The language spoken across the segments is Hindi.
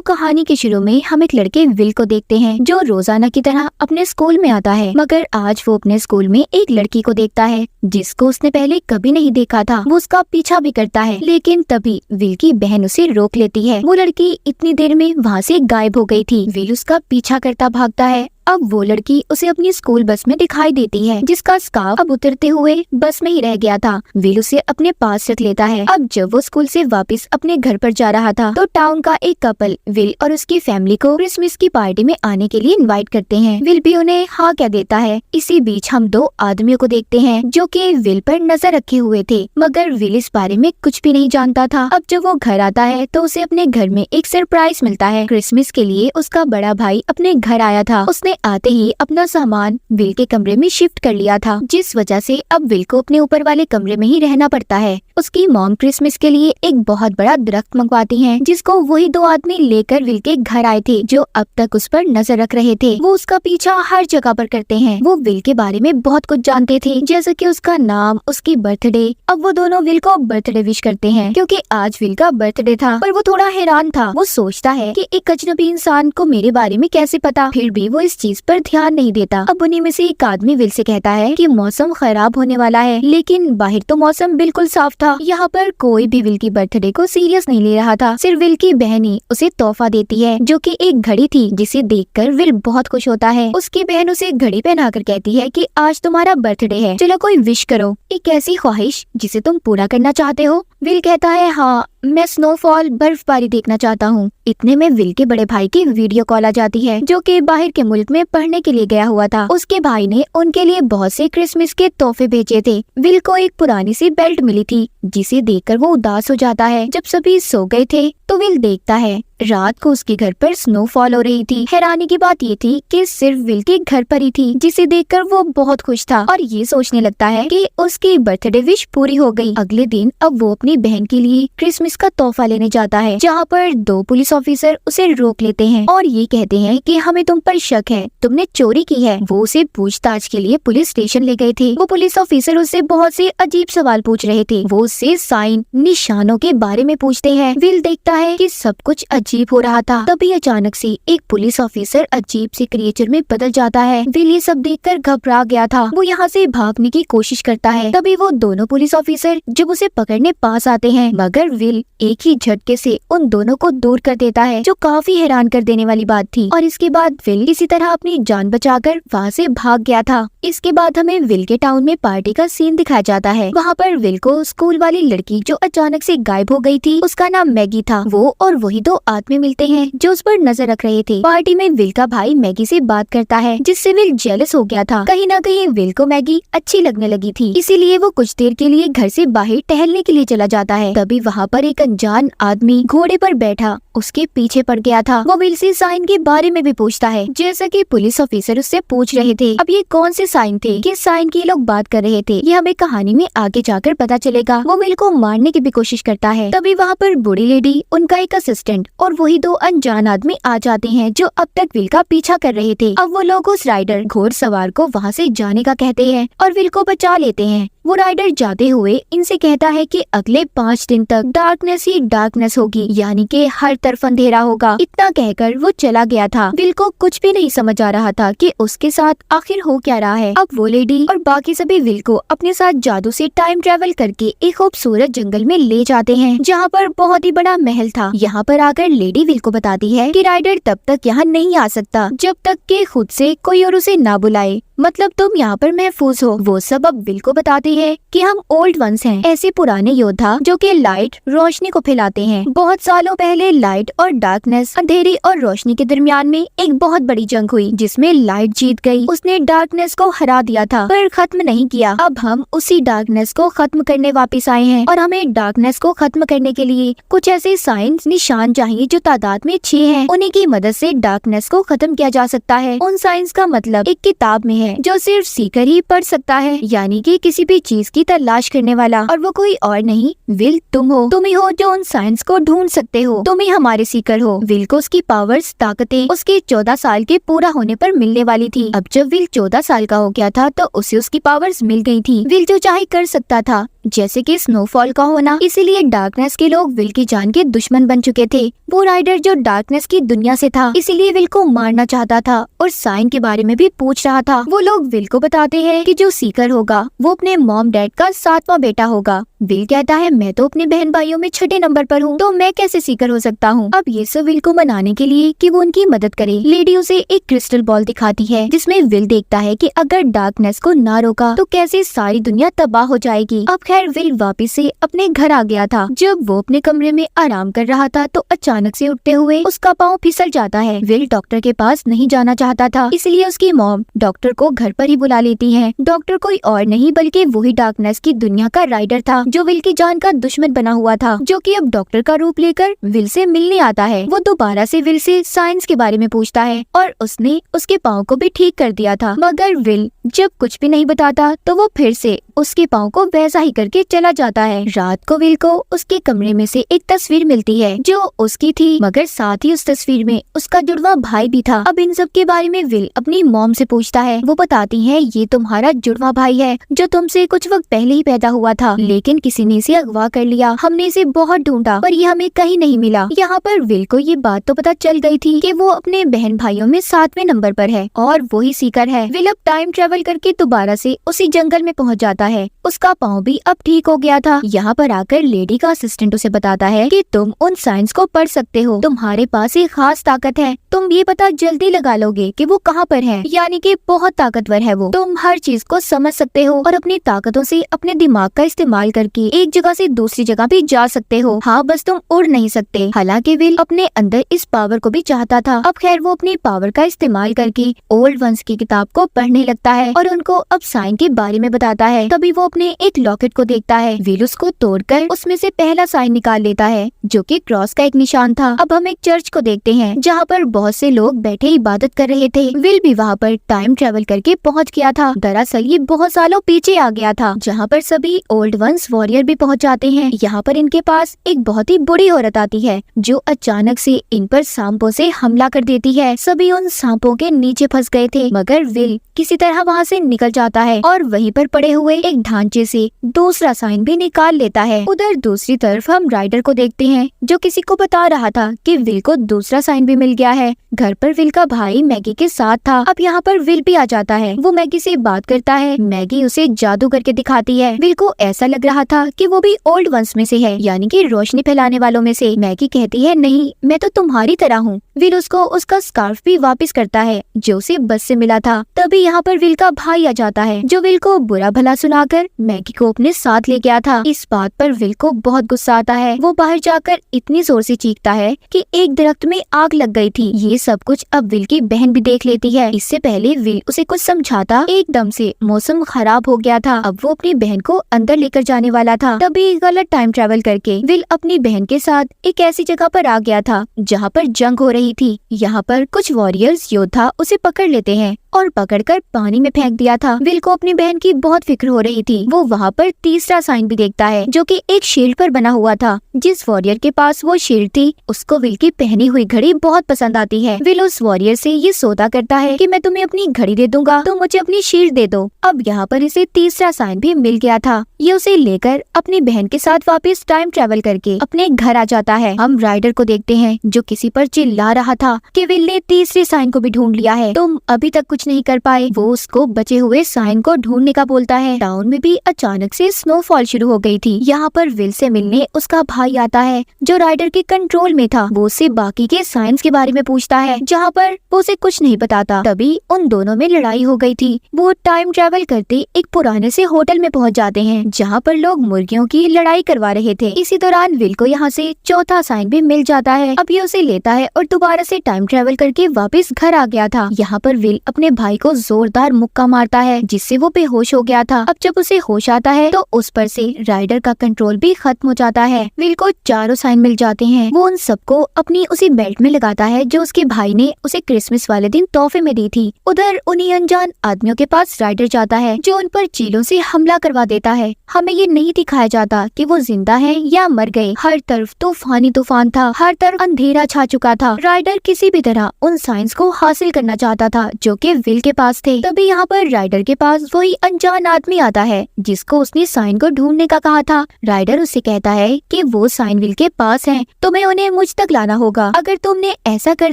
कहानी के शुरू में हम एक लड़के विल को देखते हैं जो रोजाना की तरह अपने स्कूल में आता है, मगर आज वो अपने स्कूल में एक लड़की को देखता है जिसको उसने पहले कभी नहीं देखा था। वो उसका पीछा भी करता है, लेकिन तभी विल की बहन उसे रोक लेती है। वो लड़की इतनी देर में वहाँ से गायब हो गई थी। विल उसका पीछा करता भागता है। अब वो लड़की उसे अपनी स्कूल बस में दिखाई देती है, जिसका स्कार्फ अब उतरते हुए बस में ही रह गया था। विल उसे अपने पास रख लेता है। अब जब वो स्कूल से वापस अपने घर पर जा रहा था तो टाउन का एक कपल विल और उसकी फैमिली को क्रिसमस की पार्टी में आने के लिए इनवाइट करते हैं। विल भी उन्हें हाँ कह देता है। इसी बीच हम दो आदमियों को देखते हैं जो कि विल पर नजर रखे हुए थे, मगर विल इस बारे में कुछ भी नहीं जानता था। अब जब वो घर आता है तो उसे अपने घर में एक सरप्राइज मिलता है। क्रिसमस के लिए उसका बड़ा भाई अपने घर आया था। उसने आते ही अपना सामान विल के कमरे में शिफ्ट कर लिया था, जिस वजह से अब विल को अपने ऊपर वाले कमरे में ही रहना पड़ता है। उसकी मॉम क्रिसमस के लिए एक बहुत बड़ा दरख्त मंगवाती हैं, जिसको वही दो आदमी लेकर विल के घर आए थे जो अब तक उस पर नजर रख रहे थे। वो उसका पीछा हर जगह पर करते हैं। वो विल के बारे में बहुत कुछ जानते थे, जैसे कि उसका नाम, उसकी बर्थडे। अब वो दोनों विल को बर्थडे विश करते हैं क्योंकि आज विल का बर्थडे था, पर वो थोड़ा हैरान था। वो सोचता है कि एक अजनबी इंसान को मेरे बारे में कैसे पता, फिर भी वो इस चीज पर ध्यान नहीं देता। अब उन्हीं में से एक आदमी विल से कहता है कि मौसम खराब होने वाला है, लेकिन बाहर तो मौसम बिल्कुल साफ था। यहाँ पर कोई भी विल की बर्थडे को सीरियस नहीं ले रहा था। सिर्फ विल की बहन ही उसे तोहफा देती है, जो कि एक घड़ी थी, जिसे देखकर विल बहुत खुश होता है। उसकी बहन उसे घड़ी पहनाकर कहती है कि आज तुम्हारा बर्थडे है, चलो कोई विश करो, एक ऐसी ख्वाहिश जिसे तुम पूरा करना चाहते हो। विल कहता है हाँ, मैं स्नोफॉल, बर्फबारी देखना चाहता हूँ। इतने में विल के बड़े भाई की वीडियो कॉल आ जाती है, जो कि बाहर के मुल्क में पढ़ने के लिए गया हुआ था। उसके भाई ने उनके लिए बहुत से क्रिसमस के तोहफे भेजे थे। विल को एक पुरानी सी बेल्ट मिली थी, जिसे देखकर वो उदास हो जाता है। जब सभी सो गए थे तो विल देखता है रात को उसके घर पर स्नोफॉल हो रही थी। हैरानी की बात ये थी कि सिर्फ विल के घर पर ही थी, जिसे देखकर वो बहुत खुश था और ये सोचने लगता है कि उसकी बर्थडे विश पूरी हो गई। अगले दिन अब वो अपनी बहन के लिए क्रिसमस का तोहफा लेने जाता है, जहाँ पर दो पुलिस ऑफिसर उसे रोक लेते हैं और ये कहते हैं कि हमें तुम पर शक है, तुमने चोरी की है। वो उसे पूछताछ के लिए पुलिस स्टेशन ले गए थे। वो पुलिस ऑफिसर उससे बहुत से अजीब सवाल पूछ रहे थे। वो उससे साइन, निशानों के बारे में पूछते हैं। विल देखता है कि सब कुछ अजीब हो रहा था। तभी अचानक से एक पुलिस ऑफिसर अजीब से क्रिएचर में बदल जाता है। विल ये सब देखकर घबरा गया था। वो यहाँ से भागने की कोशिश करता है। तभी वो दोनों पुलिस ऑफिसर जब उसे पकड़ने पास आते हैं, मगर विल एक ही झटके से उन दोनों को दूर कर देता है, जो काफी हैरान कर देने वाली बात थी। और इसके बाद विल इसी तरह अपनी जान बचाकर वहाँ से भाग गया था। इसके बाद हमें विल के टाउन में पार्टी का सीन दिखाया जाता है। वहाँ पर विल को स्कूल वाली लड़की जो अचानक से गायब हो गई थी, उसका नाम मैगी था। वो और वही दो आदमी मिलते हैं जो उस पर नजर रख रहे थे। पार्टी में विल का भाई मैगी से बात करता है, जिससे विल जेलस हो गया था। कहीं न कहीं विल को मैगी अच्छी लगने लगी थी, इसीलिए वो कुछ देर के लिए घर से बाहर टहलने के लिए चला जाता है। तभी वहाँ पर एक अनजान आदमी घोड़े पर बैठा उसके पीछे पड़ गया था। वो विल से साइन के बारे में भी पूछता है, जैसा कि पुलिस ऑफिसर उससे पूछ रहे थे। अब ये कौन से साइन थे, किस साइन की लोग बात कर रहे थे, ये हमें कहानी में आगे जाकर पता चलेगा। वो विल को मारने की भी कोशिश करता है। तभी वहाँ पर बूढ़ी लेडी, उनका एक असिस्टेंट और वही दो अनजान आदमी आ जाते हैं जो अब तक विल का पीछा कर रहे थे। अब वो लोग उस राइडर घोड़सवार को वहाँ से जाने का कहते हैं और विल को बचा लेते हैं। वो राइडर जाते हुए इनसे कहता है कि अगले 5 दिन तक डार्कनेस ही डार्कनेस होगी, यानी कि हर तरफ अंधेरा होगा। इतना कहकर वो चला गया था। विल को कुछ भी नहीं समझ आ रहा था कि उसके साथ आखिर हो क्या रहा है। अब वो लेडी और बाकी सभी विल को अपने साथ जादू से टाइम ट्रेवल करके एक खूबसूरत जंगल में ले जाते हैं, जहाँ पर बहुत ही बड़ा महल था। यहाँ पर आकर लेडी विल को बताती है कि राइडर तब तक यहाँ नहीं आ सकता जब तक कि खुद से कोई और उसे ना बुलाए, मतलब तुम यहाँ पर महफूज हो। वो सब अब विल को बताती है कि हम ओल्ड वंस हैं, ऐसे पुराने योद्धा जो कि लाइट, रोशनी को फैलाते हैं। बहुत सालों पहले लाइट और डार्कनेस, अंधेरी और रोशनी के दरमियान में एक बहुत बड़ी जंग हुई, जिसमें लाइट जीत गई। उसने डार्कनेस को हरा दिया था, पर खत्म नहीं किया। अब हम उसी डार्कनेस को खत्म करने वापस आए हैं और हमें डार्कनेस को खत्म करने के लिए कुछ ऐसे साइंस निशान चाहिए जो तादाद में 6 हैं। उन्हीं की मदद से डार्कनेस को खत्म किया जा सकता है। उन साइंस का मतलब एक किताब में है जो सिर्फ सीकर ही पढ़ सकता है, यानी कि किसी भी चीज की तलाश करने वाला, और वो कोई और नहीं विल तुम हो। तुम ही हो जो उन साइंस को ढूंढ सकते हो। तुम ही हमारे सीकर हो। विल को उसकी पावर्स, ताकतें उसके 14 साल के पूरा होने पर मिलने वाली थी। अब जब विल 14 साल का हो गया था तो उसे उसकी पावर्स मिल गई थी। विल जो चाहे कर सकता था, जैसे कि स्नोफॉल का होना। इसीलिए डार्कनेस के लोग विल की जान के दुश्मन बन चुके थे। वो राइडर जो डार्कनेस की दुनिया से था, इसीलिए विल को मारना चाहता था और साइन के बारे में भी पूछ रहा था। वो लोग विल को बताते हैं कि जो सीकर होगा वो अपने मॉम डैड का 7वां बेटा होगा। विल कहता है मैं तो अपने बहन भाइयों में 6ठे नंबर पर हूँ, तो मैं कैसे सीकर हो सकता हूँ। अब ये सब विल को मनाने के लिए कि वो उनकी मदद करे, लेडी उसे एक क्रिस्टल बॉल दिखाती है जिसमें विल देखता है कि अगर डार्कनेस को ना रोका तो कैसे सारी दुनिया तबाह हो जाएगी। अब खैर विल वापिस से अपने घर आ गया था। जब वो अपने कमरे में आराम कर रहा था तो अचानक से उठते हुए उसका पाँव फिसल जाता है। विल डॉक्टर के पास नहीं जाना चाहता था, इसलिए उसकी मॉम डॉक्टर को घर पर ही बुला लेती है। डॉक्टर कोई और नहीं बल्कि वही डार्कनेस की दुनिया का राइडर था जो विल की जान का दुश्मन बना हुआ था, जो कि अब डॉक्टर का रूप लेकर विल से मिलने आता है। वो दोबारा से विल से साइंस के बारे में पूछता है और उसने उसके पाँव को भी ठीक कर दिया था, मगर विल जब कुछ भी नहीं बताता तो वो फिर से उसके पाँव को वैसा ही करके चला जाता है। रात को विल को उसके कमरे में से एक तस्वीर मिलती है जो उसकी थी, मगर साथ ही उस तस्वीर में उसका जुड़वा भाई भी था। अब इन सब के बारे में विल अपनी मॉम से पूछता है। वो बताती है ये तुम्हारा जुड़वा भाई है जो तुमसे कुछ वक्त पहले ही पैदा हुआ था, लेकिन किसी ने इसे अगवा कर लिया। हमने इसे बहुत ढूंढा पर ये हमें कहीं नहीं मिला। यहाँ पर विल को ये बात तो पता चल गई थी कि वो अपने बहन भाइयों में 7वें नंबर पर है और वही सीकर है। विल अब टाइम ट्रेवल करके दोबारा से उसी जंगल में पहुँच जाता है। उसका पाँव भी अब ठीक हो गया था। यहाँ पर आकर लेडी का असिस्टेंट उसे बताता है कि तुम उन साइंस को पढ़ सकते हो, तुम्हारे पास एक खास ताकत है, तुम ये पता जल्दी लगा लोगे कि वो कहाँ पर है, यानी कि बहुत ताकतवर है वो। तुम हर चीज को समझ सकते हो और अपनी ताकतों से अपने दिमाग का इस्तेमाल करके एक जगह से दूसरी जगह भी जा सकते हो। हाँ, बस तुम उड़ नहीं सकते। हालांकि विल अपने अंदर इस पावर को भी चाहता था। अब खैर वो अपनी पावर का इस्तेमाल करके ओल्ड वंस की किताब को पढ़ने लगता है और उनको अब साइन के बारे में बताता है। तभी वो अपने एक लॉकेट को देखता है। विल उसको तोड़कर उसमें से पहला साइन निकाल लेता है जो कि क्रॉस का एक निशान था। अब हम एक चर्च को देखते हैं जहाँ पर बहुत से लोग बैठे इबादत कर रहे थे। विल भी वहाँ पर टाइम ट्रेवल करके पहुँच गया था। दरअसल ये बहुत सालों पीछे आ गया था जहाँ पर सभी ओल्ड वंस वॉरियर भी पहुँच जाते हैं। यहाँ पर इनके पास एक बहुत ही बुरी औरत आती है जो अचानक से इन पर सांपों से हमला कर देती है। सभी उन सांपों के नीचे फंस गए थे, मगर विल किसी तरह वहाँ से निकल जाता है और वहीं पर पड़े हुए एक ढांचे से दूसरा साइन भी निकाल लेता है। उधर दूसरी तरफ हम राइडर को देखते हैं जो किसी को बता रहा था कि विल को दूसरा साइन भी मिल गया है। घर पर विल का भाई मैगी के साथ था। अब यहाँ पर विल भी आ जाता है। वो मैगी से बात करता है। मैगी उसे जादू करके दिखाती है। विल को ऐसा लग रहा था कि वो भी ओल्ड वंस में से है, यानी कि रोशनी फैलाने वालों में से। मैगी कहती है नहीं, मैं तो तुम्हारी तरह हूँ। विल उसको उसका स्कार्फ भी वापस करता है जो उसे बस से मिला था। तभी यहाँ पर विल का भाई आ जाता है जो विल को बुरा भला सुनाकर मैगी को अपने साथ ले गया था। इस बात पर विल को बहुत गुस्सा आता है। वो बाहर जाकर इतनी जोर से चीखता है कि एक दरख्त में आग लग गई थी। ये सब कुछ अब विल की बहन भी देख लेती है। इससे पहले विल उसे कुछ समझाता एकदम से मौसम खराब हो गया था। अब वो अपनी बहन को अंदर लेकर जाने वाला था। तभी गलत टाइम ट्रेवल करके विल अपनी बहन के साथ एक ऐसी जगह पर आ गया था जहाँ पर जंग हो रही थी। यहाँ पर कुछ वॉरियर्स योद्धा उसे पकड़ लेते हैं और पकड़कर पानी में फेंक दिया था। विल को अपनी बहन की बहुत फिक्र हो रही थी। वो वहाँ पर तीसरा साइन भी देखता है जो कि एक शील्ड पर बना हुआ था। जिस वॉरियर के पास वो शील्ड थी उसको विल की पहनी हुई घड़ी बहुत पसंद आती है। विल उस वॉरियर से ये सौदा करता है कि मैं तुम्हें अपनी घड़ी दे दूंगा तो मुझे अपनी शील्ड दे दो। अब यहाँ पर इसे तीसरा साइन भी मिल गया था। ये उसे लेकर अपनी बहन के साथ वापस टाइम ट्रेवल करके अपने घर आ जाता है। हम राइडर को देखते हैं जो किसी पर चिल्ला रहा था कि विल ने तीसरे साइन को भी ढूंढ लिया है, तुम अभी तक कुछ नहीं कर पाए। वो उसको बचे हुए साइन को ढूंढने का बोलता है। टाउन में भी अचानक से स्नोफॉल शुरू हो गई थी। यहाँ पर विल से मिलने उसका भाई आता है जो राइडर के कंट्रोल में था। वो उससे बाकी के साइंस के बारे में पूछता है जहाँ पर वो उसे कुछ नहीं बताता। तभी उन दोनों में लड़ाई हो गई थी। वो टाइम ट्रेवल करते एक पुराने से होटल में पहुँच जाते हैं जहाँ पर लोग मुर्गियों की लड़ाई करवा रहे थे। इसी दौरान विल को यहाँ से चौथा साइन भी मिल जाता है। अब ये उसे लेता है और दोबारा से टाइम ट्रेवल करके वापस घर आ गया था। यहाँ पर विल अपने भाई को जोरदार मुक्का मारता है जिससे वो बेहोश हो गया था। अब जब उसे होश आता है तो उस पर से राइडर का कंट्रोल भी खत्म हो जाता है। विल को चारों साइन मिल जाते हैं। वो उन सबको अपनी उसी बेल्ट में लगाता है जो उसके भाई ने उसे क्रिसमस वाले दिन तोहफे में दी थी। उधर उन्हीं अनजान आदमियों के पास राइडर जाता है जो उन पर चीलों से हमला करवा देता है। हमें ये नहीं दिखाया जाता कि वो जिंदा है या मर गए। हर तरफ तूफानी तूफान था, हर तरफ अंधेरा छा चुका था। राइडर किसी भी तरह उन साइंस को हासिल करना चाहता था जो कि विल के पास थे। तभी यहाँ पर राइडर के पास वही अनजान आदमी आता है जिसको उसने साइन को ढूंढने का कहा था। राइडर उससे कहता है कि वो साइन विल के पास हैं, तुम्हें उन्हें मुझ तक लाना होगा। अगर तुमने ऐसा कर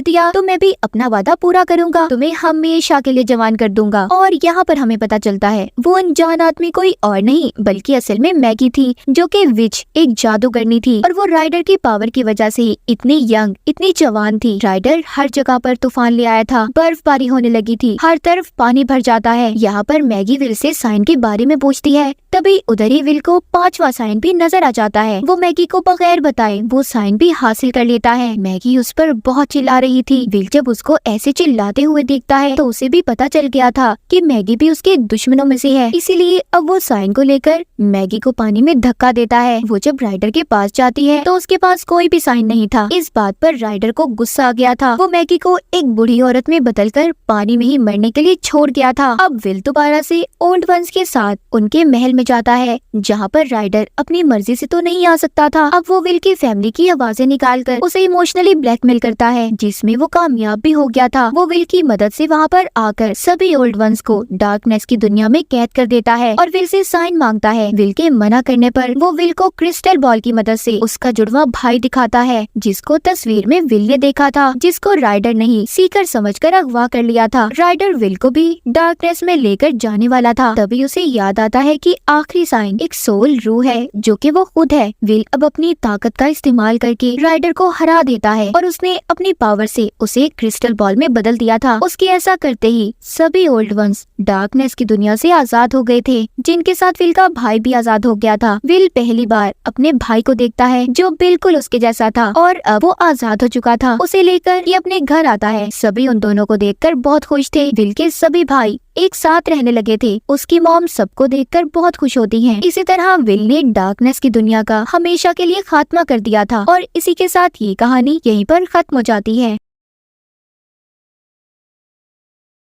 दिया तो मैं भी अपना वादा पूरा करूंगा, तुम्हें हमेशा के लिए जवान कर दूंगा। और यहाँ पर हमें पता चलता है वो अनजान आदमी कोई और नहीं बल्कि असल में मैगी थी, जो कि विच एक जादूगरनी थी। और वो राइडर की पावर की वजह से ही इतनी यंग, इतनी जवान थी। राइडर हर जगह पर तूफान ले आया था, बर्फबारी होने लगी थी, हर तरफ पानी भर जाता है। यहाँ पर मैगी विल से साइन के बारे में पूछती है। तभी उधर ही विल को 5वां साइन भी नजर आ जाता है। वो मैगी को बगैर बताए वो साइन भी हासिल कर लेता है। मैगी उस पर बहुत चिल्ला रही थी। विल जब उसको ऐसे चिल्लाते हुए देखता है तो उसे भी पता चल गया था कि मैगी भी उसके दुश्मनों में से है, इसीलिए अब वो साइन को लेकर मैगी को पानी में धक्का देता है। वो जब राइडर के पास जाती है तो उसके पास कोई भी साइन नहीं था। इस बात पर राइडर को गुस्सा आ गया था। वो मैगी को एक बूढ़ी औरत में बदलकर पानी में ही मरने के लिए छोड़ गया था। अब विल दोबारा से ओल्ड वंस के साथ उनके महल में जाता है, जहाँ पर राइडर अपनी मर्जी से तो नहीं आ सकता था। अब वो विल की फैमिली की आवाजें निकालकर उसे इमोशनली ब्लैकमेल करता है, जिसमें वो कामयाब भी हो गया था। वो विल की मदद से वहाँ पर आकर सभी ओल्ड वंस को डार्कनेस की दुनिया में कैद कर देता है और विल से साइन मांगता है। विल के मना करने पर वो विल को क्रिस्टल बॉल की मदद से उसका जुड़वा भाई दिखाता है, जिसको तस्वीर में विल ने देखा था, जिसको राइडर नहीं सीकर समझकर अगवा कर लिया था। राइडर विल को भी डार्कनेस में लेकर जाने वाला था। तभी उसे याद आता है कि आखिरी साइन एक सोल रूह है, जो कि वो खुद है। विल अब अपनी ताकत का इस्तेमाल करके राइडर को हरा देता है और उसने अपनी पावर से उसे क्रिस्टल बॉल में बदल दिया था। उसके ऐसा करते ही सभी ओल्ड वंस डार्कनेस की दुनिया से आजाद हो गए थे, जिनके साथ विल का भाई भी आजाद हो गया था। विल पहली बार अपने भाई को देखता है जो बिल्कुल उसके जैसा था और अब वो आजाद हो चुका था। उसे लेकर ये अपने घर आता है। सभी उन दोनों को देखकर बहुत खुश थे। विल के सभी भाई एक साथ रहने लगे थे। उसकी मॉम सबको देखकर बहुत खुश होती हैं। इसी तरह विल ने डार्कनेस की दुनिया का हमेशा के लिए खात्मा कर दिया था और इसी के साथ ये कहानी यहीं पर खत्म हो जाती है।